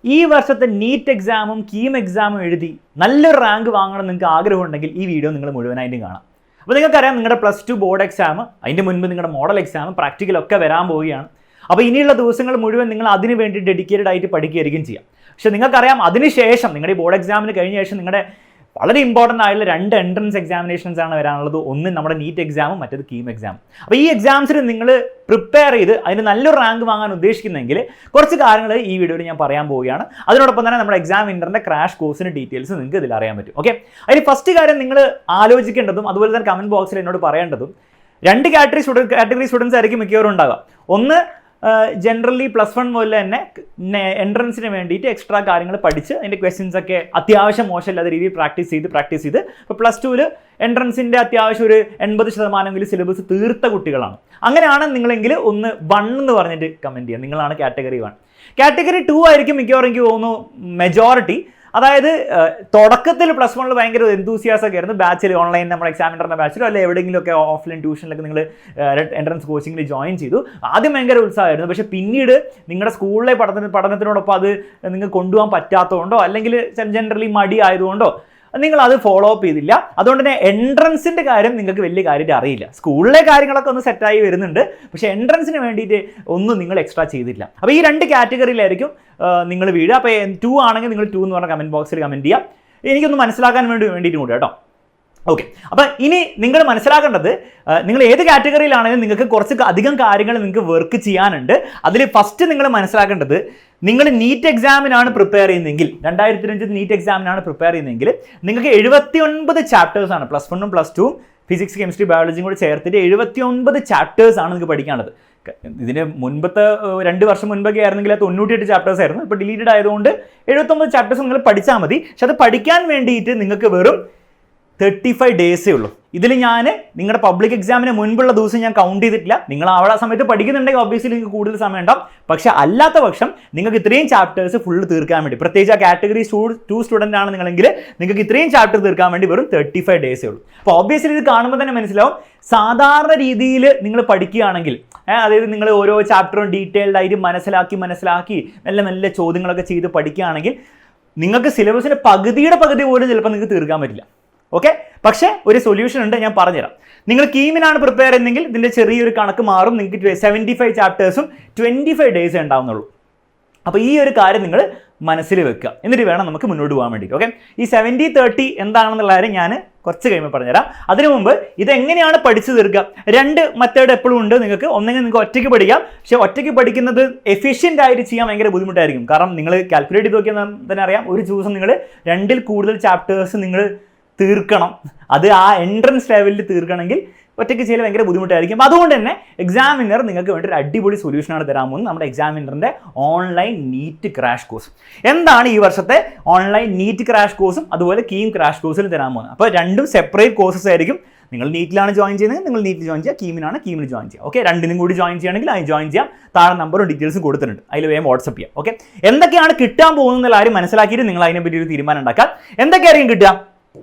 ഈ വർഷത്തെ നീറ്റ് എക്സാമും കീം എക്സാമും എഴുതി നല്ലൊരു റാങ്ക് വാങ്ങണം നിങ്ങൾക്ക് ആഗ്രഹമുണ്ടെങ്കിൽ ഈ വീഡിയോ നിങ്ങൾ മുഴുവനായിട്ടും കാണാം. അപ്പോൾ നിങ്ങൾക്കറിയാം നിങ്ങളുടെ +2 ബോർഡ് എക്സാം, അതിൻ്റെ മുൻപ് നിങ്ങളുടെ മോഡൽ എക്സാം, പ്രാക്ടിക്കലൊക്കെ വരാൻ പോവുകയാണ്. അപ്പോൾ ഇനിയുള്ള ദിവസങ്ങൾ മുഴുവൻ നിങ്ങൾ അതിന് വേണ്ടി ഡെഡിക്കേറ്റഡ് ആയിട്ട് പഠിക്കുകയായിരിക്കും ചെയ്യാം. പക്ഷേ നിങ്ങൾക്കറിയാം അതിനുശേഷം നിങ്ങളുടെ ഈ ബോർഡ് എക്സാമിന് കഴിഞ്ഞ ശേഷം നിങ്ങളുടെ വളരെ ഇമ്പോർട്ടൻ്റ് ആയിട്ടുള്ള 2 എൻട്രൻസ് എക്സാമിനേഷൻസ് ആണ് വരാനുള്ളത്. ഒന്ന് നമ്മുടെ നീറ്റ് എക്സാമും മറ്റേത് കീം എക്സാം. അപ്പോൾ ഈ എക്സാംസിന് നിങ്ങൾ പ്രിപ്പയർ ചെയ്ത് അതിന് നല്ലൊരു റാങ്ക് വാങ്ങാൻ ഉദ്ദേശിക്കുന്നെങ്കിൽ കുറച്ച് കാര്യങ്ങൾ ഈ വീഡിയോയിൽ ഞാൻ പറയാൻ പോവുകയാണ്. അതിനോടൊപ്പം തന്നെ നമ്മുടെ എക്സാം വിന്നറിൻ്റെ ക്രാഷ് കോഴ്സിന് ഡീറ്റെയിൽസ് നിങ്ങൾക്ക് ഇതിൽ അറിയാൻ പറ്റും. ഓക്കെ, അതിന് ഫസ്റ്റ് കാര്യം നിങ്ങൾ ആലോചിക്കേണ്ടതും അതുപോലെ തന്നെ കമൻറ്റ് ബോക്സിൽ എന്നോട് പറയേണ്ടതും 2 കാറ്റഗറി സ്റ്റുഡൻസ് ആയിരിക്കും മിക്കവാറും ഉണ്ടാവുക. ഒന്ന് ജനറലി +1 മുതൽ തന്നെ എൻട്രൻസിന് വേണ്ടിയിട്ട് എക്സ്ട്രാ കാര്യങ്ങൾ പഠിച്ച് അതിൻ്റെ ക്വസ്റ്റ്യൻസ് ഒക്കെ അത്യാവശ്യം മോശമില്ലാത്ത രീതിയിൽ പ്രാക്ടീസ് ചെയ്ത് ഇപ്പോൾ +2ൽ എൻട്രൻസിൻ്റെ അത്യാവശ്യം ഒരു 80% സിലബസ് തീർത്ത കുട്ടികളാണ്. അങ്ങനെയാണ് നിങ്ങളെങ്കിൽ ഒന്ന് 1 എന്ന് പറഞ്ഞിട്ട് കമൻറ്റ് ചെയ്യുക. നിങ്ങളാണ് കാറ്റഗറി 1. കാറ്റഗറി 2 ആയിരിക്കും മിക്കവാറും എനിക്ക് തോന്നുന്നു മെജോറിറ്റി. അതായത് തുടക്കത്തിൽ +1 ഭയങ്കര എന്തൂസിയാസം ഒക്കെ ആയിരുന്നു. ബാച്ചിൽ ഓൺലൈൻ നമ്മുടെ എക്സാമിനറിൻ്റെ ബാച്ചിലോ അല്ലെങ്കിൽ എവിടെയെങ്കിലുമൊക്കെ ഓഫ്ലൈൻ ട്യൂഷനിലൊക്കെ നിങ്ങൾ എൻട്രൻസ് കോച്ചിങ്ങിൽ ജോയിൻ ചെയ്തു. ആദ്യം ഭയങ്കര ഉത്സാഹമായിരുന്നു. പക്ഷേ പിന്നീട് നിങ്ങളുടെ സ്കൂളിലെ പഠനത്തിനോടൊപ്പം അത് നിങ്ങൾക്ക് കൊണ്ടുപോകാൻ പറ്റാത്തതുകൊണ്ടോ അല്ലെങ്കിൽ ജനറലി മടി ആയതുകൊണ്ടോ നിങ്ങൾ അത് ഫോളോ അപ്പ് ചെയ്തില്ല. അതുകൊണ്ട് തന്നെ എൻട്രൻസിൻ്റെ കാര്യം നിങ്ങൾക്ക് വലിയ കാര്യമായിട്ട് അറിയില്ല. സ്കൂളിലെ കാര്യങ്ങളൊക്കെ ഒന്ന് സെറ്റായി വരുന്നുണ്ട്, പക്ഷേ എൻട്രൻസിന് വേണ്ടിയിട്ട് ഒന്നും നിങ്ങൾ എക്സ്ട്രാ ചെയ്തില്ല. അപ്പോൾ ഈ 2 കാറ്റഗറിയിലായിരിക്കും നിങ്ങൾ വീഴുക. അപ്പോൾ 2 ആണെങ്കിൽ നിങ്ങൾ 2 എന്ന് പറഞ്ഞ കമൻറ്റ് ബോക്സിൽ കമൻറ്റ് ചെയ്യാം. എനിക്കൊന്ന് മനസ്സിലാക്കാൻ വേണ്ടിയിട്ടും കൂടി കേട്ടോ. ഓക്കെ, അപ്പോൾ ഇനി നിങ്ങൾ മനസ്സിലാക്കേണ്ടത് നിങ്ങൾ ഏത് കാറ്റഗറിയിലാണെങ്കിലും നിങ്ങൾക്ക് കുറച്ച് അധികം കാര്യങ്ങൾ നിങ്ങൾക്ക് വർക്ക് ചെയ്യാനുണ്ട്. അതിൽ ഫസ്റ്റ് നിങ്ങൾ മനസ്സിലാക്കേണ്ടത് നിങ്ങൾ നീറ്റ് എക്സാമിനാണ് പ്രിപ്പയർ ചെയ്യുന്നതെങ്കിൽ 2025 നീറ്റ് എക്സാമിനാണ് പ്രിപ്പയർ ചെയ്യുന്നതെങ്കിൽ നിങ്ങൾക്ക് 79 ചാപ്റ്റേഴ്സാണ് +1ഉം +2ഉം ഫിസിക്സ് കെമിസ്ട്രി ബയോളജിയും കൂടി ചേർത്തിട്ട് 79 ചാപ്റ്റേഴ്സാണ് നിങ്ങൾക്ക് പഠിക്കാനുള്ളത്. ഇതിന് മുൻപത്തെ 2 വർഷം മുൻപൊക്കെ ആയിരുന്നെങ്കിൽ 98 ചാപ്റ്റേഴ്സ് ആയിരുന്നു. ഇപ്പോൾ ഡിലീറ്റഡ് ആയതുകൊണ്ട് 79 ചാപ്റ്റേഴ്സ് നിങ്ങൾ പഠിച്ചാൽ മതി. പക്ഷെ അത് പഠിക്കാൻ വേണ്ടിയിട്ട് നിങ്ങൾക്ക് വെറും 35 ഡേയ്സേ ഉള്ളൂ. ഇതിൽ ഞാൻ നിങ്ങളുടെ പബ്ലിക് എക്സാമിന് മുൻപുള്ള ദിവസം ഞാൻ കൗണ്ട് ചെയ്തിട്ടില്ല. നിങ്ങൾ അവിടെ സമയത്ത് പഠിക്കുന്നുണ്ടെങ്കിൽ ഒബ്വിയസ്ലി നിങ്ങൾക്ക് കൂടുതൽ സമയം ഉണ്ടാവും. പക്ഷേ അല്ലാത്ത പക്ഷം നിങ്ങൾക്ക് ഇത്രയും ചാപ്റ്റേഴ്സ് ഫുള്ള് തീർക്കാൻ വേണ്ടി, പ്രത്യേകിച്ച് ആ കാറ്റഗറി 2 സ്റ്റുഡൻ്റ് ആണ് നിങ്ങളെങ്കിൽ നിങ്ങൾക്ക് ഇത്രയും ചാപ്റ്റർ തീർക്കാൻ വേണ്ടി വെറും 35 ഡേയ്സേ ഉള്ളൂ. അപ്പോൾ ഒബ്വിയസ്ലി ഇത് കാണുമ്പോൾ തന്നെ മനസ്സിലാവും, സാധാരണ രീതിയിൽ നിങ്ങൾ പഠിക്കുകയാണെങ്കിൽ, അതായത് നിങ്ങൾ ഓരോ ചാപ്റ്ററും ഡീറ്റെയിൽഡ് ആയിട്ട് മനസ്സിലാക്കി മെല്ലെ ചോദ്യങ്ങളൊക്കെ ചെയ്ത് പഠിക്കുകയാണെങ്കിൽ നിങ്ങൾക്ക് സിലബസിൻ്റെ പകുതി പോലും ചിലപ്പോൾ നിങ്ങൾക്ക് തീർക്കാൻ പറ്റില്ല. ഓക്കെ, പക്ഷേ ഒരു സൊല്യൂഷൻ ഉണ്ട്, ഞാൻ പറഞ്ഞുതരാം. നിങ്ങൾ കീമിനാണ് പ്രിപ്പയർ ചെയ്യുന്നതെങ്കിൽ ഇതിൻ്റെ ചെറിയൊരു കണക്ക് മാറും. നിങ്ങൾക്ക് 75 ചാപ്റ്റേഴ്സും 25 ഡേയ്സേ ഉണ്ടാവുന്നുള്ളൂ. അപ്പോൾ ഈ ഒരു കാര്യം നിങ്ങൾ മനസ്സിൽ വെക്കുക. എന്നിട്ട് വേണം നമുക്ക് മുന്നോട്ട് പോകാൻ വേണ്ടിയിട്ട്. ഓക്കെ, ഈ 70-30 എന്താണെന്നുള്ള കാര്യം ഞാൻ കുറച്ച് കഴിയുമ്പോൾ പറഞ്ഞുതരാം. അതിനു മുമ്പ് ഇതെങ്ങനെയാണ് പഠിച്ചു തീർക്കുക? 2 മെത്തേഡ് എപ്പോഴും ഉണ്ട് നിങ്ങൾക്ക്. ഒന്നെങ്കിൽ നിങ്ങൾക്ക് ഒറ്റയ്ക്ക് പഠിക്കാം. പക്ഷേ ഒറ്റയ്ക്ക് പഠിക്കുന്നത് എഫിഷ്യൻ്റ് ആയിട്ട് ചെയ്യാൻ ഭയങ്കര ബുദ്ധിമുട്ടായിരിക്കും. കാരണം നിങ്ങൾ കാൽക്കുലേറ്റ് ചെയ്ത് നോക്കിയാൽ തന്നെ അറിയാം, ഒരു ദിവസം നിങ്ങൾ 2ൽ കൂടുതൽ ചാപ്റ്റേഴ്സ് നിങ്ങൾ തീർക്കണം. അത് ആ എൻട്രൻസ് ലെവലിൽ തീർക്കണമെങ്കിൽ ഒറ്റയ്ക്ക് ചെയ്യൽ ഭയങ്കര ബുദ്ധിമുട്ടായിരിക്കും. അതുകൊണ്ട് തന്നെ എക്സാമിനർ നിങ്ങൾക്ക് വേണ്ടി ഒരു അടിപൊളി സൊല്യൂഷനാണ് തരാൻ പോകുന്നത്, നമ്മുടെ എക്സാമിനറിൻ്റെ ഓൺലൈൻ നീറ്റ് ക്രാഷ് കോഴ്സ്. എന്താണ് ഈ വർഷത്തെ ഓൺലൈൻ നീറ്റ് ക്രാഷ് കോഴ്സും അതുപോലെ കീം ക്രാഷ് കോഴ്സിൽ തരാൻ പോകുന്നത്? അപ്പോൾ 2 സെപ്പറേറ്റ് കോഴ്സസ് ആയിരിക്കും. നിങ്ങൾ നീറ്റിലാണ് ജോയിൻ ചെയ്യുന്നത്, നിങ്ങൾ നീറ്റിൽ ജോയിൻ ചെയ്യുക. കീമിനാണ് കീമിൽ ജോയിൻ ചെയ്യുക. ഓക്കെ, 2നും കൂടി ജോയിൻ ചെയ്യണമെങ്കിൽ അതിന് ജോയിൻ ചെയ്യാം. താഴെ നമ്പറും ഡീറ്റെയിൽസും കൊടുത്തിട്ടുണ്ട്, അതിൽ വേഗം വാട്സപ്പ് ചെയ്യാം. ഓക്കെ, എന്തൊക്കെയാണ് കിട്ടാൻ പോകുന്നതെന്നുള്ള കാര്യം മനസ്സിലാക്കിയിട്ട് നിങ്ങൾ അതിനെപ്പറ്റി ഒരു തീരുമാനം ഉണ്ടാക്കാം. എന്തൊക്കെയായിരിക്കും കിട്ടുക?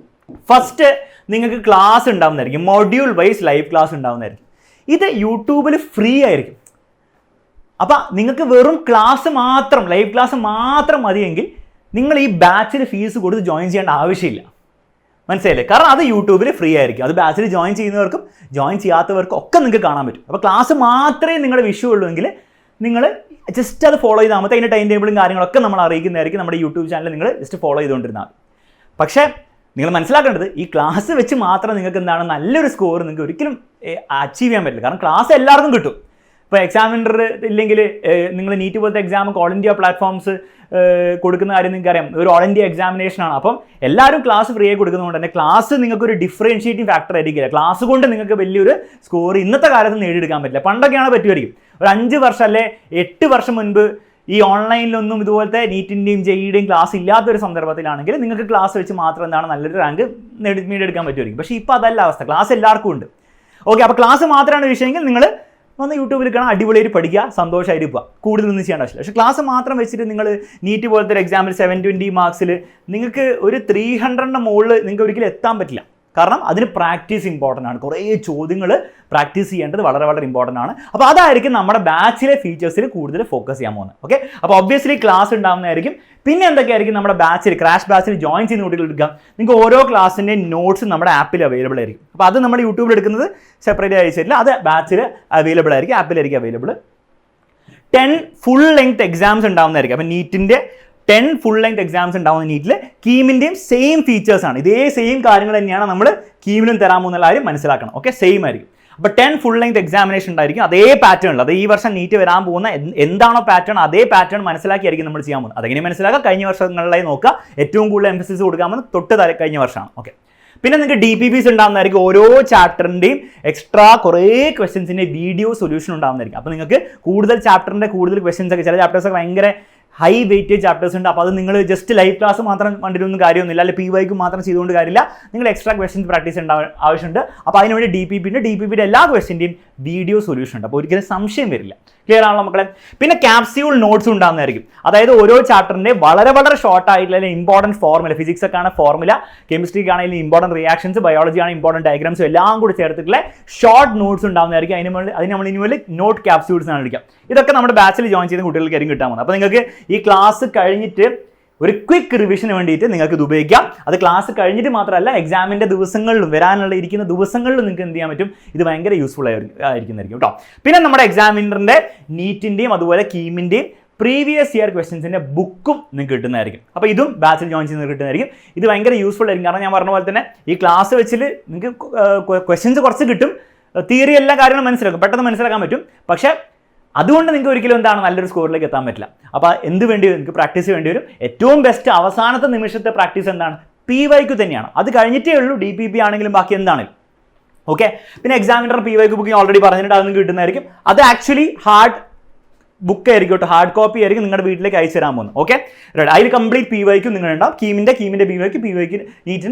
ഫസ്റ്റ് നിങ്ങൾക്ക് ക്ലാസ് ഉണ്ടാവുന്നതായിരിക്കും, മൊഡ്യൂൾ വൈസ് ലൈവ് ക്ലാസ് ഉണ്ടാവുന്നതായിരിക്കും. ഇത് യൂട്യൂബിൽ ഫ്രീ ആയിരിക്കും. അപ്പം നിങ്ങൾക്ക് വെറും ക്ലാസ് മാത്രം, ലൈവ് ക്ലാസ് മാത്രം മതിയെങ്കിൽ നിങ്ങൾ ഈ ബാച്ചിൽ ഫീസ് കൊടുത്ത് ജോയിൻ ചെയ്യേണ്ട ആവശ്യമില്ല. മനസ്സിലായില്ലേ? കാരണം അത് യൂട്യൂബിൽ ഫ്രീ ആയിരിക്കും. അത് ബാച്ചിൽ ജോയിൻ ചെയ്യുന്നവർക്കും ജോയിൻ ചെയ്യാത്തവർക്കും ഒക്കെ നിങ്ങൾക്ക് കാണാൻ പറ്റും. അപ്പോൾ ക്ലാസ് മാത്രമേ നിങ്ങളുടെ വിഷയമുള്ളൂ എങ്കിൽ നിങ്ങൾ ജസ്റ്റ് അത് ഫോളോ ചെയ്താൽ മതി. അതിൻ്റെ ടൈം ടേബിളും കാര്യങ്ങളൊക്കെ നമ്മൾ അറിയിക്കുന്നതായിരിക്കും. നമ്മുടെ യൂട്യൂബ് ചാനൽ നിങ്ങൾ ജസ്റ്റ് ഫോളോ ചെയ്തുകൊണ്ടിരുന്നാൽ മതി. പക്ഷേ നിങ്ങൾ മനസ്സിലാക്കേണ്ടത് ഈ ക്ലാസ് വെച്ച് മാത്രം നിങ്ങൾക്ക് എന്താണ് നല്ലൊരു സ്കോർ നിങ്ങൾക്ക് ഒരിക്കലും അച്ചീവ് ചെയ്യാൻ പറ്റില്ല. കാരണം ക്ലാസ് എല്ലാവർക്കും കിട്ടും. ഇപ്പോൾ എക്സാമിനർ ഇല്ലെങ്കിൽ നിങ്ങൾ നീറ്റ് പോലത്തെ എക്സാം ഓൾ ഇന്ത്യ പ്ലാറ്റ്ഫോംസ് കൊടുക്കുന്ന കാര്യം നിങ്ങൾക്ക് അറിയാം, ഒരു ഓൾ ഇന്ത്യ എക്സാമിനേഷനാണ്. അപ്പം എല്ലാവരും ക്ലാസ് ഫ്രീ ആയി കൊടുക്കുന്നതുകൊണ്ട് തന്നെ ക്ലാസ് നിങ്ങൾക്ക് ഒരു ഡിഫറൻഷിയേറ്റിംഗ് ഫാക്ടർ ആയിരിക്കില്ല. ക്ലാസ് കൊണ്ട് നിങ്ങൾക്ക് വലിയൊരു സ്കോർ ഇന്നത്തെ കാലത്ത് നേടിയെടുക്കാൻ പറ്റില്ല. പണ്ടൊക്കെയാണ് പറ്റുമായിരിക്കും. ഒരു 5 വർഷം അല്ലെ 8 വർഷം മുൻപ് ഈ ഓൺലൈനിലൊന്നും ഇതുപോലത്തെ നീറ്റിൻ്റെയും ജെഇയുടെയും ക്ലാസ് ഇല്ലാത്തൊരു സന്ദർഭത്തിലാണെങ്കിൽ നിങ്ങൾക്ക് ക്ലാസ് വെച്ച് മാത്രം എന്താണ് നല്ലൊരു റാങ്ക് നേടിയെടുക്കാൻ പറ്റുമായിരിക്കും. പക്ഷേ ഇപ്പോൾ അതല്ല അവസ്ഥ, ക്ലാസ് എല്ലാവർക്കും ഉണ്ട്. ഓക്കെ, അപ്പോൾ ക്ലാസ് മാത്രമാണ് വിഷയമെങ്കിൽ നിങ്ങൾ ഒന്ന് യൂട്യൂബിൽ കാണാൻ അടിപൊളിയായിട്ട് പഠിക്കുക, സന്തോഷമായിട്ട് പോവുക, കൂടുതലൊന്നും ചെയ്യേണ്ട ആവശ്യമില്ല. പക്ഷേ ക്ലാസ് മാത്രം വെച്ചിട്ട് നിങ്ങൾ നീറ്റ് പോലത്തെ ഒരു എക്സാമിൽ 720 മാർക്സിൽ നിങ്ങൾക്ക് ഒരു 300ന്റെ മുകളിൽ നിങ്ങൾക്ക് ഒരിക്കലും എത്താൻ പറ്റില്ല. കാരണം അതിന് പ്രാക്ടീസ് ഇമ്പോർട്ടൻ്റ് ആണ്. കുറേ ചോദ്യങ്ങൾ പ്രാക്ടീസ് ചെയ്യേണ്ടത് വളരെ വളരെ ഇമ്പോർട്ടൻ്റ് ആണ്. അപ്പോൾ അതായിരിക്കും നമ്മുടെ ബാച്ചിലെ ഫീച്ചേഴ്സിൽ കൂടുതൽ ഫോക്കസ് ചെയ്യാൻ പോകുന്നത്. ഓക്കെ, അപ്പോൾ ഒബ്വിയസ്ലി ക്ലാസ് ഉണ്ടാകുന്നതായിരിക്കും. പിന്നെ എന്തൊക്കെയായിരിക്കും നമ്മുടെ ബാച്ചിൽ ക്രാഷ് ബാച്ചിൽ ജോയിൻ ചെയ്യുന്ന കുട്ടികൾ എടുക്കാം. നിങ്ങൾക്ക് ഓരോ ക്ലാസ്സിൻ്റെയും നോട്ട്സ് നമ്മുടെ ആപ്പിൽ അവൈലബിൾ ആയിരിക്കും. അപ്പോൾ അത് നമ്മൾ യൂട്യൂബിൽ എടുക്കുന്നത് സെപ്പറേറ്റ് അയച്ചിട്ടില്ല, അത് ബാച്ചിൽ അവൈലബിൾ ആയിരിക്കും, ആപ്പിലായിരിക്കും അവൈലബിൾ. 10 ഫുൾ ലെങ്ത് എക്സാംസ് ഉണ്ടാകുന്നതായിരിക്കും. അപ്പോൾ നീറ്റിൻ്റെ 10 ഫുൾ ലെങ്ത് എക്സാംസ് ഉണ്ടാവുന്ന നീറ്റിൽ കീമിൻ്റെയും സെയിം ഫീച്ചേഴ്സ് ആണ്. ഇതേ സെയിം കാര്യങ്ങൾ തന്നെയാണ് നമ്മൾ കീമിലും തരാൻ പോകുന്ന കാര്യം മനസ്സിലാക്കണം. ഓക്കെ, സെയിം ആയിരിക്കും. അപ്പോൾ 10 ഫുൾ ലെങ്ത് എക്സാമിനേഷൻ ഉണ്ടായിരിക്കും, അതേ പാറ്റേണിൽ. അത് ഈ വർഷം നീറ്റ് വരാൻ പോകുന്ന എന്താണോ പാറ്റേൺ, അതേ പാറ്റേൺ മനസ്സിലാക്കിയായിരിക്കും നമ്മൾ ചെയ്യാൻ പോകുന്നത്. അതെങ്ങനെ മനസ്സിലാക്കുക? കഴിഞ്ഞ വർഷങ്ങളിലായി നോക്കുക. ഏറ്റവും കൂടുതൽ എംഫസിസ് കൊടുക്കാൻ പോകുന്നത് കഴിഞ്ഞ വർഷമാണ്. ഓക്കെ, പിന്നെ നിങ്ങൾക്ക് DPPs ഉണ്ടാകുന്നതായിരിക്കും. ഓരോ ചാപ്റ്ററിൻ്റെയും എക്സ്ട്രാ കുറേ ക്വസ്റ്റ്യൻസിൻ്റെ വീഡിയോ സൊല്യൂഷൻ ഉണ്ടാകുന്നതായിരിക്കും. അപ്പോൾ നിങ്ങൾക്ക് കൂടുതൽ ചാപ്റ്ററിൻ്റെ കൂടുതൽ ക്വസ്റ്റ്യൻസ് ഒക്കെ, ചില ചാപ്റ്റേഴ്സൊക്കെ ഭയങ്കര ഹൈ വെയിറ്റേജ് ചാപ്റ്റേഴ്സ് ഉണ്ട്. അപ്പോൾ അത് നിങ്ങൾ ജസ്റ്റ് ലൈവ് ക്ലാസ് മാത്രം കണ്ടിട്ടൊന്നും കാര്യമൊന്നുമില്ല, അല്ലെങ്കിൽ PYക്ക് മാത്രം ചെയ്തുകൊണ്ട് കാര്യമില്ല. നിങ്ങൾ എക്സ്ട്രാ ക്വസ്റ്റ്യൻസ് പ്രാക്ടീസ് ആവശ്യമുണ്ട്. അപ്പോൾ അതിനുവേണ്ടി DPPയുടെ എല്ലാ ക്വസ്റ്റ്യൻ്റെയും വീഡിയോ സൊല്യൂഷൻ ഉണ്ട്. അപ്പോൾ ഒരിക്കലും സംശയം വരില്ല. ക്ലിയർ ആണല്ലോ മക്കളെ? പിന്നെ ക്യാപ്സ്യൂൾ നോട്ട്സ് ഉണ്ടാകുന്നതായിരിക്കും. അതായത് ഓരോ ചാപ്റ്ററിൻ്റെ വളരെ വളരെ ഷോർട്ട് ആയിട്ടുള്ള ഇമ്പോർട്ടൻറ്റ് ഫോർമുല, ഫിസിക്സ് ഒക്കെ ആണ് ഫോർമുല, കെമിസ്ട്രിക്ക് ആണെങ്കിൽ ഇമ്പോർട്ടൻറ്റ് റിയാക്ഷൻസ്, ബയോളജി ആണ് ഇമ്പോർട്ടൻറ്റ് ഡയഗ്രാംസും എല്ലാം കൂടി ചേർത്തിട്ടുള്ള ഷോർട്ട് നോട്ട്സ് ഉണ്ടാകുന്നതായിരിക്കും. അതിന് നമ്മൾ ഇനി നോട്ട് ക്യാപ്സ്യൂൾസ് ആണ് വിളിക്കാം. ഇതൊക്കെ നമ്മുടെ ബാച്ചിൽ ജോയിൻ ചെയ്ത കുട്ടികൾക്കായിരിക്കും കിട്ടാൻ പോകുന്നത്. അപ്പോൾ നിങ്ങൾക്ക് ഈ ക്ലാസ് കഴിഞ്ഞിട്ട് ഒരു ക്വിക്ക് റിവിഷന് വേണ്ടിയിട്ട് നിങ്ങൾക്ക് ഇത് ഉപയോഗിക്കാം. അത് ക്ലാസ് കഴിഞ്ഞിട്ട് മാത്രമല്ല, എക്സാമിൻ്റെ ദിവസങ്ങളിലും ഇരിക്കുന്ന ദിവസങ്ങളിലും നിങ്ങൾക്ക് എന്ത് ചെയ്യാൻ പറ്റും, ഇത് ഭയങ്കര യൂസ്ഫുൾ ആയിരിക്കുന്നതായിരിക്കും കേട്ടോ. പിന്നെ നമ്മുടെ എക്സാമിനറിൻ്റെ നീറ്റിൻ്റെയും അതുപോലെ കീമിൻ്റെയും പ്രീവിയസ് ഇയർ ക്വസ്റ്റ്യൻസിൻ്റെ ബുക്കും നിങ്ങൾക്ക് കിട്ടുന്നതായിരിക്കും. അപ്പോൾ ഇതും ബാച്ചിൽ ജോയിൻ ചെയ്യുന്നത് കിട്ടുന്നതായിരിക്കും. ഇത് ഭയങ്കര യൂസ്ഫുൾ ആയിരിക്കും. കാരണം ഞാൻ പറഞ്ഞ പോലെ തന്നെ ഈ ക്ലാസ് വെച്ചിൽ നിങ്ങൾക്ക് ക്വസ്റ്റ്യൻസ് കുറച്ച് കിട്ടും, തിയറി എല്ലാ കാര്യങ്ങളും മനസ്സിലാക്കും, പെട്ടെന്ന് മനസ്സിലാക്കാൻ പറ്റും. പക്ഷേ അതുകൊണ്ട് നിങ്ങൾക്ക് ഒരിക്കലും എന്താണ് നല്ലൊരു സ്കോറിലേക്ക് എത്താൻ പറ്റില്ല. അപ്പോൾ എന്ത് വേണ്ടി വരും? നിങ്ങൾക്ക് പ്രാക്ടീസ് വേണ്ടി വരും. ഏറ്റവും ബെസ്റ്റ് അവസാനത്തെ നിമിഷത്തെ പ്രാക്ടീസ് എന്താണ്? PYക്ക് തന്നെയാണ്. അത് കഴിഞ്ഞിട്ടേ ഉള്ളൂ DPP ആണെങ്കിലും ബാക്കി എന്താണെങ്കിലും. ഓക്കെ, പിന്നെ എക്സാമിനർ PYക്ക് ബുക്കിംഗ് ഓൾറെഡി പറഞ്ഞിട്ട് അതൊന്നും കിട്ടുന്നതായിരിക്കും. അത് ആക്ച്വലി ഹാർഡ് ബുക്ക് ആയിരിക്കും കേട്ടോ, ഹാർഡ് കോപ്പി ആയിരിക്കും നിങ്ങളുടെ വീട്ടിലേക്ക് അയച്ചു തരാൻ പോകുന്നത്. Okay, right. അതിൽ കംപ്ലീറ്റ് PYക്കും നിങ്ങളുണ്ടാവും. കീമിൻ്റെ PYക്ക്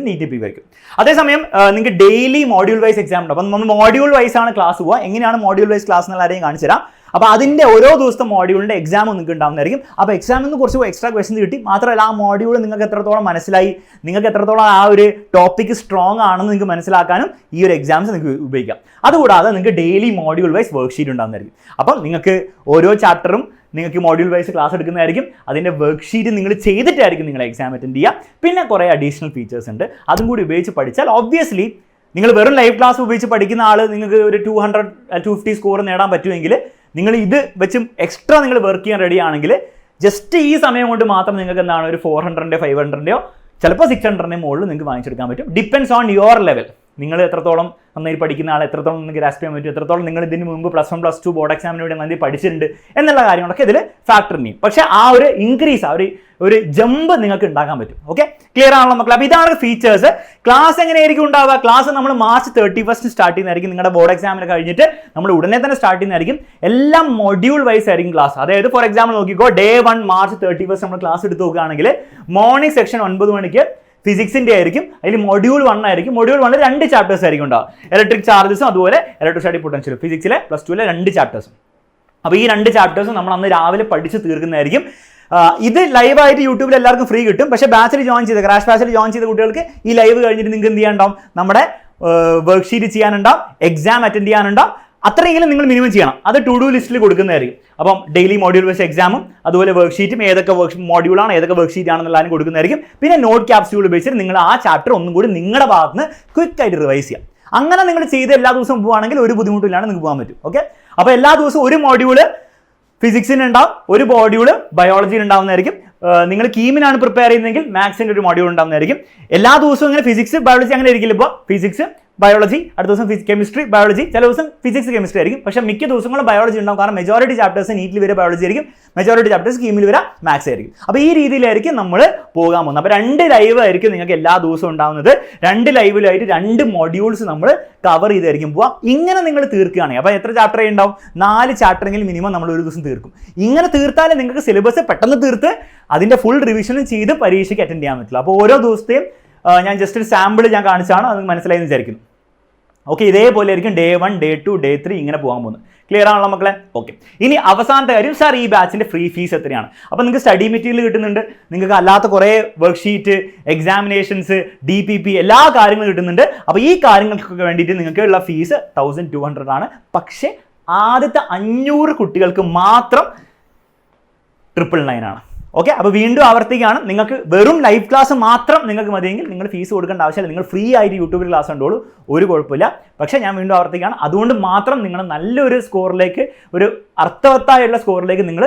നീറ്റ് PYക്ക്. അതേസമയം നിങ്ങൾക്ക് ഡെയിലി മോഡ്യൂൾ വൈസ് എക്സാം ഉണ്ട്. അപ്പം നമ്മൾ മോഡ്യൂൾ വൈസ് ആണ് ക്ലാസ് പോവുക. എങ്ങനെയാണ് മോഡ്യൂൾ വൈസ് ക്ലാസ് എന്നുള്ള ആരെയും കാണിച്ചു തരാം. അപ്പോൾ അതിൻ്റെ ഓരോ ദിവസത്തെ മോഡ്യൂളിൻ്റെ എക്സാം നിങ്ങൾക്ക് ഉണ്ടാകുന്നതായിരിക്കും. അപ്പോൾ എക്സാമിൽ നിന്ന് കുറച്ച് എക്സ്ട്രാ ക്വസ്റ്റ്യൻസ് കിട്ടി. മാത്രമല്ല ആ മോഡ്യൂൾ നിങ്ങൾക്ക് എത്രത്തോളം മനസ്സിലായി, നിങ്ങൾക്ക് എത്രത്തോളം ആ ഒരു ടോപ്പിക്ക് സ്ട്രോങ് ആണെന്ന് നിങ്ങൾക്ക് മനസ്സിലാക്കാനും ഈ ഒരു എക്സാംസ് നിങ്ങൾക്ക് ഉപയോഗിക്കാം. അതുകൂടാതെ നിങ്ങൾക്ക് ഡെയിലി മോഡ്യൂൾ വൈസ് വർക്ക്ഷീറ്റ് ഉണ്ടാകുന്നതായിരിക്കും. അപ്പം നിങ്ങൾക്ക് ഓരോ ചാപ്റ്ററും നിങ്ങൾക്ക് മോഡ്യൂൾ വൈസ് ക്ലാസ് എടുക്കുന്നതായിരിക്കും. അതിൻ്റെ വർക്ക്ഷീറ്റ് നിങ്ങൾ ചെയ്തിട്ടായിരിക്കും നിങ്ങൾ എക്സാം അറ്റൻഡ് ചെയ്യുക. പിന്നെ കുറേ അഡീഷണൽ ഫീച്ചേഴ്സ് ഉണ്ട്. അതും കൂടി ഉപയോഗിച്ച് പഠിച്ചാൽ ഒബ്വിയസ്ലി നിങ്ങൾ വെറും ലൈവ് ക്ലാസ് ഉപയോഗിച്ച് പഠിക്കുന്ന ആൾ നിങ്ങൾക്ക് ഒരു 200-250 സ്കോർ നേടാൻ പറ്റുമെങ്കിൽ, നിങ്ങൾ ഇത് വെച്ചും എക്സ്ട്രാ നിങ്ങൾ വർക്ക് ചെയ്യാൻ റെഡി ആണെങ്കിൽ ജസ്റ്റ് ഈ സമയം കൊണ്ട് മാത്രം നിങ്ങൾക്ക് എന്താണ് ഒരു 400-ൻ്റെയോ 500-ൻ്റെയോ ചിലപ്പോൾ 600-ൻ്റെയോ മുകളിൽ നിങ്ങൾക്ക് വാങ്ങിച്ചെടുക്കാൻ പറ്റും. Depends on your level. നിങ്ങൾ എത്രത്തോളം നന്നായി പഠിക്കുന്ന ആൾ, എത്രത്തോളം നിങ്ങൾക്ക് ഗ്രാസ്പ് ചെയ്യാൻ പറ്റും, എത്രത്തോളം നിങ്ങൾ ഇതിന് മുമ്പ് +1 +2 ബോർഡ് എക്സാമിന് വേണ്ടി നന്നായി പഠിച്ചിട്ടുണ്ട് എന്നുള്ള കാര്യങ്ങളൊക്കെ ഇതിൽ ഫാക്ടർ ചെയ്യും. പക്ഷേ ആ ഒരു ഇൻക്രീസ്, ഒരു ജമ്പ് നിങ്ങൾക്ക് ഉണ്ടാക്കാൻ പറ്റും. ഓക്കെ, ക്ലിയർ ആണല്ലോ മക്കളെ? അപ്പോൾ ഇതാണ് ഫീച്ചേഴ്സ്. ക്ലാസ് എങ്ങനെയായിരിക്കും ഉണ്ടാവുക? ക്ലാസ് നമ്മൾ മാർച്ച് 31 സ്റ്റാർട്ട് ചെയ്യുന്നതായിരിക്കും. നിങ്ങളുടെ ബോർഡ് എക്സാമിന് കഴിഞ്ഞിട്ട് നമ്മൾ ഉടനെ തന്നെ സ്റ്റാർട്ട് ചെയ്യുന്നതായിരിക്കും. എല്ലാം മൊഡ്യൂൾ വൈസ് ആയിരിക്കും ക്ലാസ്. അതായത് ഫോർ എക്സാമ്പിൾ നോക്കിക്കോ, ഡേ 1 മാർച്ച് 31 നമ്മൾ ക്ലാസ് എടുത്ത് നോക്കുകയാണെങ്കിൽ മോർണിംഗ് സെക്ഷൻ 9 മണിക്ക് ഫിസിക്സിൻ്റെ ആയിരിക്കും. അതിൽ മൊഡ്യൂൾ 1 ആയിരിക്കും. മൊഡ്യൂൾ 1 2 ചാപ്റ്റേഴ്സ് ആയിരിക്കും ഉണ്ടാവും. ഇലക്ട്രിക് ചാർജസും അതുപോലെ ഇലക്ട്രോസ്റ്റാറ്റിക് പൊട്ടൻഷ്യലും, ഫിസിക്സിലെ +2 2 ചാപ്റ്റേഴ്സും. അപ്പോൾ ഈ 2 ചാപ്റ്റേഴ്സും നമ്മൾ അന്ന് രാവിലെ പഠിച്ച് തീർക്കുന്നതായിരിക്കും. ഇത് ലൈവായിട്ട് യൂട്യൂബിൽ എല്ലാവർക്കും ഫ്രീ കിട്ടും. പക്ഷേ ബാച്ചിൽ ജോയിൻ ചെയ്ത്, ക്രാഷ് ബാച്ചിൽ ജോയിൻ ചെയ്ത കുട്ടികൾക്ക് ഈ ലൈവ് കഴിഞ്ഞിട്ട് നിങ്ങൾക്ക് എന്ത് ചെയ്യാനുണ്ടാവും? നമ്മുടെ വർക്ക്ഷീറ്റ് ചെയ്യാനുണ്ടാവും, എക്സാം അറ്റൻഡ് ചെയ്യാനുണ്ടാവും. അത്രയെങ്കിലും നിങ്ങൾ മിനിമം ചെയ്യണം. അത് ടു ഡു ലിസ്റ്റിൽ കൊടുക്കുന്നതായിരിക്കും. അപ്പം ഡെയിലി മോഡ്യൂൾ വൈസ് എക്സാമും അതുപോലെ വർക്ക്ഷീറ്റും ഏതൊക്കെ മോഡ്യൂളാണ്, ഏതൊക്കെ വർക്ക്ഷീറ്റ് ആണെന്നുള്ളതിനും കൊടുക്കുന്നതായിരിക്കും. പിന്നെ നോട്ട് ക്യാപ്സ്യൂൾ ഉപയോഗിച്ചിട്ട് നിങ്ങൾ ആ ചാപ്റ്റർ ഒന്നും കൂടി നിങ്ങളുടെ ഭാഗത്ത് നിന്ന് ക്വിക്കായിട്ട് റിവൈസ് ചെയ്യാം. അങ്ങനെ നിങ്ങൾ ചെയ്ത് എല്ലാ ദിവസവും പോവുകയാണെങ്കിൽ ഒരു ബുദ്ധിമുട്ടില്ലാണ്ട് നിങ്ങൾക്ക് പോകാൻ പറ്റും. ഓക്കെ, അപ്പോൾ എല്ലാ ദിവസവും ഒരു മോഡ്യൂള് ഫിസിക്സിന് ഉണ്ടാവും, ഒരു മോഡ്യൂള് ബയോളജിയിൽ ഉണ്ടാവുന്നതായിരിക്കും. നിങ്ങൾ കീമിനാണ് പ്രിപ്പയർ ചെയ്യുന്നതെങ്കിൽ മാത്സിൻ്റെ ഒരു മോഡ്യൂൾ ഉണ്ടാവുന്നതായിരിക്കും. എല്ലാ ദിവസവും ഇങ്ങനെ ഫിസിക്സ് ബയോളജി അങ്ങനെ ആയിരിക്കില്ല. ഇപ്പോൾ ഫിസിക്സ് ബയോളജി, അടുത്ത ദിവസം കെമിസ്ട്രി ബയോളജി, ചില ദിവസം ഫിസിക്സ് കെമിസ്ട്രി ആയിരിക്കും. പക്ഷേ മിക്ക ദിവസങ്ങളും ബയോളജി ഉണ്ടാവും. കാരണം മെജോറിറ്റി ചാപ്റ്റേഴ്സ് നീറ്റിൽ വരെ ബയോളജി ആയിരിക്കും, മെജോറിറ്റി ചാപ്റ്റേഴ്സ് കീമിൽ വരെ മാത്സ് ആയിരിക്കും. അപ്പോൾ ഈ രീതിയിലായിരിക്കും നമ്മൾ പോകാൻ പോകുന്നത്. അപ്പോൾ 2 ലൈവ് ആയിരിക്കും നിങ്ങൾക്ക് എല്ലാ ദിവസവും ഉണ്ടാകുന്നത്. 2 ലൈവിലായിട്ട് 2 മൊഡ്യൂൾസ് നമ്മൾ കവർ ചെയ്തായിരിക്കും പോവാം. ഇങ്ങനെ നിങ്ങൾ തീർക്കുകയാണെങ്കിൽ അപ്പോൾ എത്ര ചാപ്റ്റർ ഉണ്ടാവും? 4 ചാപ്റ്ററെങ്കിലും മിനിമം നമ്മൾ ഒരു ദിവസം തീർക്കും. ഇങ്ങനെ തീർത്താലേ നിങ്ങൾക്ക് സിലബസ് പെട്ടെന്ന് തീർത്ത് അതിൻ്റെ ഫുൾ റിവിഷനും ചെയ്ത് പരീക്ഷയ്ക്ക് അറ്റൻഡ് ചെയ്യാൻ പറ്റില്ല. അപ്പോൾ ഓരോ ദിവസത്തെയും ഞാൻ ജസ്റ്റ് ഒരു സാമ്പിൾ ഞാൻ കാണിച്ചാണ്, അത് മനസ്സിലായെന്ന് വിചാരിക്കുന്നു. ഓക്കെ, ഇതേപോലെ ആയിരിക്കും ഡേ 1, ഡേ 2, ഡേ 3 ഇങ്ങനെ പോകാൻ പോകുന്നത്. ക്ലിയർ ആണല്ലോ മക്കളെ? ഓക്കെ. ഇനി അവസാനത്തെ കാര്യം, സാർ ഈ ബാച്ചിൻ്റെ ഫ്രീ ഫീസ് എത്രയാണ്? അപ്പോൾ നിങ്ങൾക്ക് സ്റ്റഡി മെറ്റീരിയൽ കിട്ടുന്നുണ്ട്, നിങ്ങൾക്ക് അല്ലാത്ത കുറേ വർക്ക്ഷീറ്റ്, എക്സാമിനേഷൻസ്, DPP എല്ലാ കാര്യങ്ങളും കിട്ടുന്നുണ്ട്. അപ്പോൾ ഈ കാര്യങ്ങൾക്കൊക്കെ വേണ്ടിയിട്ട് നിങ്ങൾക്ക് ഉള്ള ഫീസ് 1200 ആണ്. പക്ഷേ ആദ്യത്തെ 500 കുട്ടികൾക്ക് മാത്രം 999 ആണ്. ഓക്കെ, അപ്പോൾ വീണ്ടും ആവർത്തിക്കുകയാണ്, നിങ്ങൾക്ക് വെറും ലൈവ് ക്ലാസ് മാത്രം നിങ്ങൾക്ക് മതിയെങ്കിൽ നിങ്ങൾ ഫീസ് കൊടുക്കേണ്ട ആവശ്യമില്ല. നിങ്ങൾ ഫ്രീ ആയിട്ട് യൂട്യൂബിൽ ക്ലാസ് കണ്ടോളൂ, ഒരു കുഴപ്പമില്ല. പക്ഷേ ഞാൻ വീണ്ടും ആവർത്തിക്കുകയാണ്, അതുകൊണ്ട് മാത്രം നിങ്ങൾ നല്ലൊരു സ്കോറിലേക്ക്, ഒരു അർത്ഥവത്തായുള്ള സ്കോറിലേക്ക് നിങ്ങൾ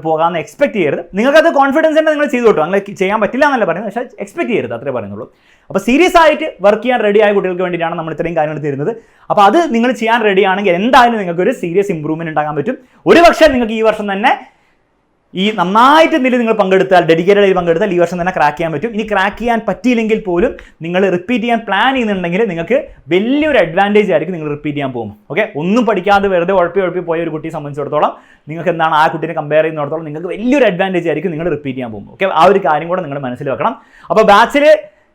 പോകാമെന്ന് എക്സ്പെക്ട് ചെയ്യരുത്. നിങ്ങൾക്കത് കോൺഫിഡൻസ് ഉണ്ട്, നിങ്ങൾ ചെയ്തു കിട്ടും. അങ്ങനെ ചെയ്യാൻ പറ്റില്ല എന്നല്ല പറയുന്നത്, പക്ഷേ എക്സ്പെക്ട് ചെയ്യരുത്, അത്രേ പറയുന്നുള്ളൂ. അപ്പോൾ സീരിയസ് ആയിട്ട് വർക്ക് ചെയ്യാൻ റെഡി ആയ കുട്ടികൾക്ക് വേണ്ടിയിട്ടാണ് നമ്മൾ ഇത്രയും കാര്യങ്ങൾ തരുന്നത്. അപ്പോൾ അത് നിങ്ങൾ ചെയ്യാൻ റെഡി ആണെങ്കിൽ എന്തായാലും നിങ്ങൾക്ക് ഒരു സീരിയസ് ഇമ്പ്രൂവ്മെൻറ്റ് ഉണ്ടാകാൻ പറ്റും. ഒരു പക്ഷേ നിങ്ങൾക്ക് ഈ വർഷം തന്നെ ഈ നന്നായിട്ട് എന്തെങ്കിലും നിങ്ങൾ പങ്കെടുത്താൽ, ഡെഡിക്കേറ്റഡ് ആയി പങ്കെടുത്താൽ ഈ വർഷം തന്നെ ക്രാക്ക് ചെയ്യാൻ പറ്റും. ഇനി ക്രാക്ക് ചെയ്യാൻ പറ്റിയില്ലെങ്കിൽ പോലും നിങ്ങൾ റിപ്പീറ്റ് ചെയ്യാൻ പ്ലാൻ ചെയ്യുന്നുണ്ടെങ്കിൽ നിങ്ങൾക്ക് വലിയൊരു അഡ്വാൻറ്റേജ് ആയിരിക്കും നിങ്ങൾ റിപ്പീറ്റ് ചെയ്യാൻ പോകും. ഓക്കെ, ഒന്നും പഠിക്കാതെ വെറുതെ ഉഴപ്പി പോയ ഒരു കുട്ടിയെ സംബന്ധിച്ചിടത്തോളം നിങ്ങൾക്ക് എന്താണ് ആ കുട്ടീനെ കമ്പയർ ചെയ്യുന്നിടത്തോളം നിങ്ങൾക്ക് വലിയൊരു അഡ്വാൻറ്റേജ് ആയിരിക്കും നിങ്ങൾ റിപ്പീറ്റ് ചെയ്യാൻ പോകും. ഓക്കെ, ആ ഒരു കാര്യം കൂടെ നിങ്ങൾ മനസ്സിൽ വെക്കണം. അപ്പോൾ ബാച്ചിൽ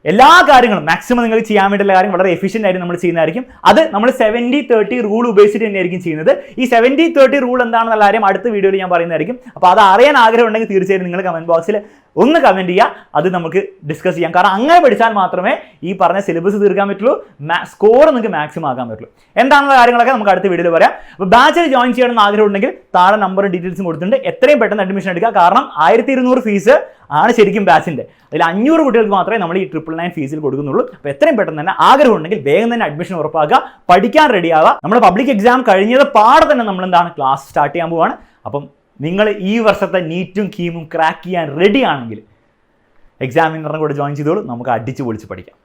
എല്ലാ കാര്യങ്ങളും മാക്സിമം നിങ്ങൾക്ക് ചെയ്യാൻ വേണ്ടിയുള്ള കാര്യം വളരെ എഫിഷ്യൻ്റ് ആയിട്ട് നമ്മൾ ചെയ്യുന്നതായിരിക്കും. അത് നമ്മൾ 70-30 റൂൾ ഉപയോഗിച്ചിട്ട് തന്നെയായിരിക്കും ചെയ്യുന്നത്. ഈ 70-30 റൂൾ എന്താണെന്നുള്ള കാര്യം അടുത്ത വീഡിയോയിൽ ഞാൻ പറയുന്നതായിരിക്കും. അപ്പോൾ അത് അറിയാൻ ആഗ്രഹം ഉണ്ടെങ്കിൽ തീർച്ചയായും നിങ്ങൾ കമൻറ്റ് ബോക്സിൽ ഒന്ന് കമൻറ്റ് ചെയ്യുക, അത് നമുക്ക് ഡിസ്കസ് ചെയ്യാം. കാരണം അങ്ങനെ പഠിച്ചാൽ മാത്രമേ ഈ പറഞ്ഞ സിലബസ് തീർക്കാൻ പറ്റുള്ളൂ, സ്കോർ നിങ്ങൾക്ക് മാക്സിമം ആക്കാൻ പറ്റുള്ളൂ. എന്താണെന്ന കാര്യങ്ങളൊക്കെ നമുക്ക് അടുത്ത വീഡിയോയിൽ പറയാം. അപ്പോൾ ബാച്ചിൽ ജോയിൻ ചെയ്യണമെന്ന് ആഗ്രഹം ഉണ്ടെങ്കിൽ താഴെ നമ്പറും ഡീറ്റെയിൽസും കൊടുത്തിട്ടുണ്ട്. എത്രയും പെട്ടെന്ന് അഡ്മിഷൻ എടുക്കുക. കാരണം 1200 ഫീസ് ആണ് ശരിക്കും ബാച്ചിൻ്റെ. അതിൽ 500 കുട്ടികൾക്ക് മാത്രമേ നമ്മൾ ഈ 999 ഫീസിൽ കൊടുക്കുന്നുള്ളൂ. അപ്പോൾ എത്രയും പെട്ടെന്ന് തന്നെ ആഗ്രഹം ഉണ്ടെങ്കിൽ വേഗം തന്നെ അഡ്മിഷൻ ഉറപ്പാക്കുക, പഠിക്കാൻ റെഡിയാവുക. നമ്മുടെ പബ്ലിക് എക്സാം കഴിഞ്ഞത് പാടെ തന്നെ നമ്മൾ എന്താണ് ക്ലാസ് സ്റ്റാർട്ട് ചെയ്യാൻ പോവാണ്. അപ്പം നിങ്ങൾ ഈ വർഷത്തെ നീറ്റും കീമും ക്രാക്ക് ചെയ്യാൻ റെഡി ആണെങ്കിൽ എക്സാമിനറിനെ കൂടെ ജോയിൻ ചെയ്തോളൂ, നമുക്ക് അടിച്ച് പൊളിച്ച് പഠിക്കാം.